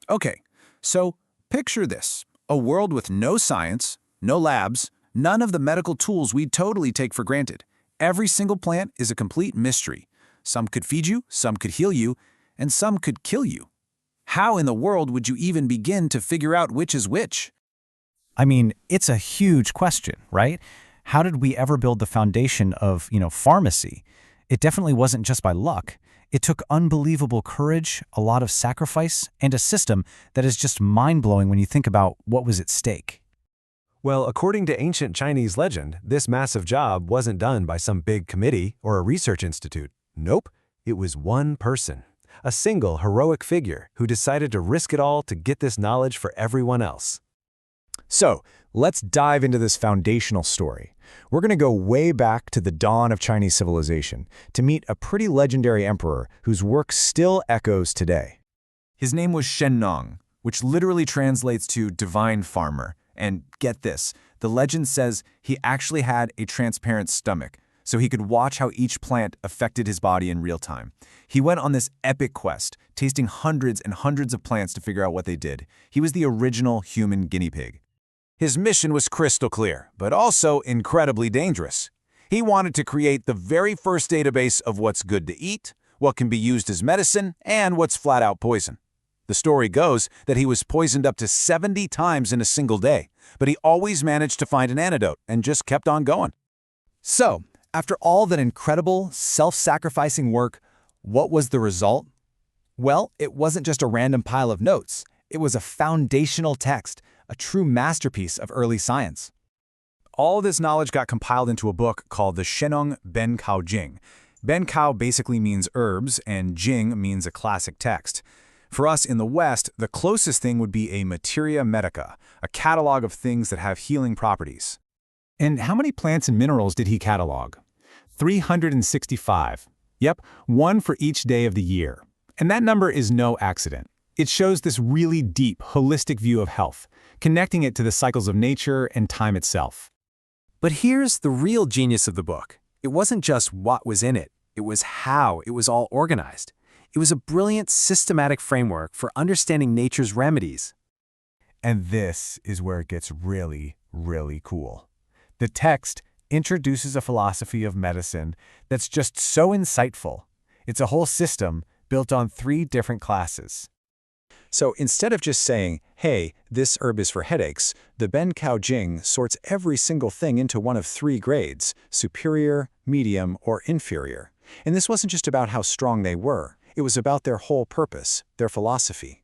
Okay, so picture this. A world with no science, no labs, none of the medical tools we totally take for granted. Every single plant is a complete mystery. Some could feed you, some could heal you, and some could kill you. How in the world would you even begin to figure out which is which? I mean, it's a huge question, right? How did we ever build the foundation of, pharmacy? It definitely wasn't just by luck. It took unbelievable courage, a lot of sacrifice, and a system that is just mind-blowing when you think about what was at stake. Well, according to ancient Chinese legend, this massive job wasn't done by some big committee or a research institute. Nope, it was one person, a single heroic figure who decided to risk it all to get this knowledge for everyone else. So, let's dive into this foundational story. We're going to go way back to the dawn of Chinese civilization to meet a pretty legendary emperor whose work still echoes today. His name was Shennong, which literally translates to divine farmer. And get this, the legend says he actually had a transparent stomach, so he could watch how each plant affected his body in real time. He went on this epic quest, tasting hundreds and hundreds of plants to figure out what they did. He was the original human guinea pig. His mission was crystal clear, but also incredibly dangerous. He wanted to create the very first database of what's good to eat, what can be used as medicine, and what's flat-out poison. The story goes that he was poisoned up to 70 times in a single day, but he always managed to find an antidote and just kept on going. So, after all that incredible, self-sacrificing work, what was the result? Well, it wasn't just a random pile of notes. It was a foundational text, a true masterpiece of early science. All this knowledge got compiled into a book called the Shennong Ben Cao Jing. Ben Cao basically means herbs, and Jing means a classic text. For us in the West, the closest thing would be a materia medica, a catalog of things that have healing properties. And how many plants and minerals did he catalog? 365. Yep, one for each day of the year. And that number is no accident. It shows this really deep, holistic view of health, connecting it to the cycles of nature and time itself. But here's the real genius of the book. It wasn't just what was in it, it was how it was all organized. It was a brilliant, systematic framework for understanding nature's remedies. And this is where it gets really, really cool. The text introduces a philosophy of medicine that's just so insightful. It's a whole system built on 3 different classes. So instead of just saying, hey, this herb is for headaches, the Ben Cao Jing sorts every single thing into one of 3 grades, superior, medium, or inferior. And this wasn't just about how strong they were. It was about their whole purpose, their philosophy.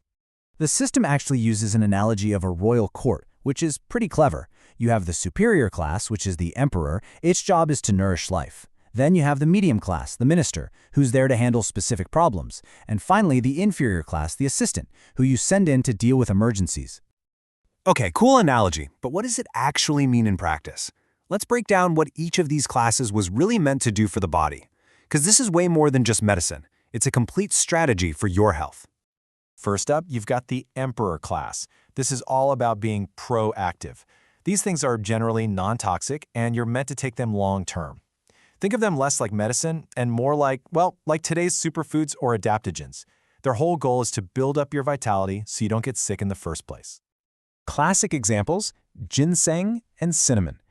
The system actually uses an analogy of a royal court, which is pretty clever. You have the superior class, which is the emperor. Its job is to nourish life. Then you have the medium class, the minister, who's there to handle specific problems. And finally, the inferior class, the assistant, who you send in to deal with emergencies. Okay, cool analogy, but what does it actually mean in practice? Let's break down what each of these classes was really meant to do for the body. Because this is way more than just medicine. It's a complete strategy for your health. First up, you've got the emperor class. This is all about being proactive. These things are generally non-toxic, and you're meant to take them long-term. Think of them less like medicine and more like today's superfoods or adaptogens. Their whole goal is to build up your vitality so you don't get sick in the first place. Classic examples, ginseng and cinnamon.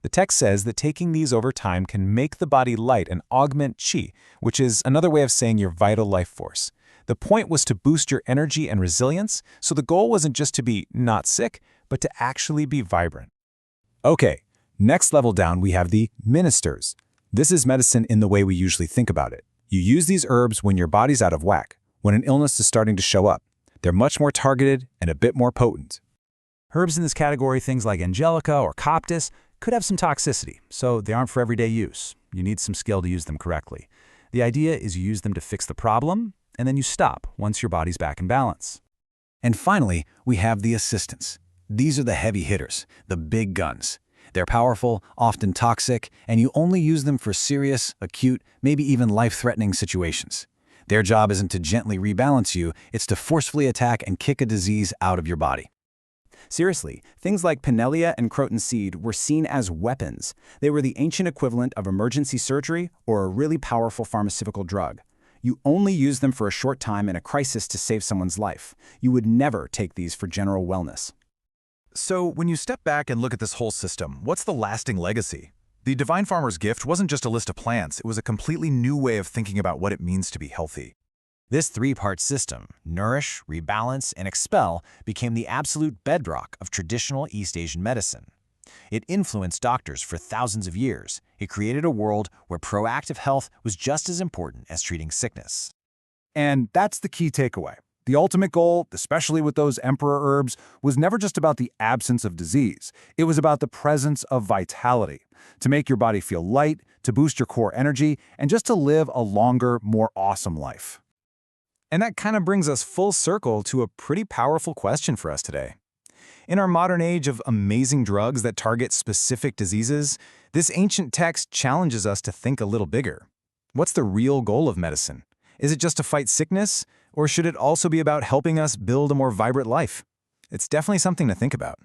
The text says that taking these over time can make the body light and augment qi, which is another way of saying your vital life force. The point was to boost your energy and resilience, so the goal wasn't just to be not sick, but to actually be vibrant. Okay, next level down we have the ministers. This is medicine in the way we usually think about it. You use these herbs when your body's out of whack, when an illness is starting to show up. They're much more targeted and a bit more potent. Herbs in this category, things like angelica or coptis, could have some toxicity, so they aren't for everyday use. You need some skill to use them correctly. The idea is you use them to fix the problem, and then you stop once your body's back in balance. And finally, we have the assistants. These are the heavy hitters, the big guns. They're powerful, often toxic, and you only use them for serious, acute, maybe even life-threatening situations. Their job isn't to gently rebalance you, it's to forcefully attack and kick a disease out of your body. Seriously, things like Pinellia and croton seed were seen as weapons. They were the ancient equivalent of emergency surgery or a really powerful pharmaceutical drug. You only use them for a short time in a crisis to save someone's life. You would never take these for general wellness. So when you step back and look at this whole system, what's the lasting legacy? The Divine Farmer's Gift wasn't just a list of plants, it was a completely new way of thinking about what it means to be healthy. This three-part system, Nourish, Rebalance, and Expel, became the absolute bedrock of traditional East Asian medicine. It influenced doctors for thousands of years. It created a world where proactive health was just as important as treating sickness. And that's the key takeaway. The ultimate goal, especially with those emperor herbs, was never just about the absence of disease. It was about the presence of vitality, to make your body feel light, to boost your core energy, and just to live a longer, more awesome life. And that kind of brings us full circle to a pretty powerful question for us today. In our modern age of amazing drugs that target specific diseases, this ancient text challenges us to think a little bigger. What's the real goal of medicine? Is it just to fight sickness, or should it also be about helping us build a more vibrant life? It's definitely something to think about.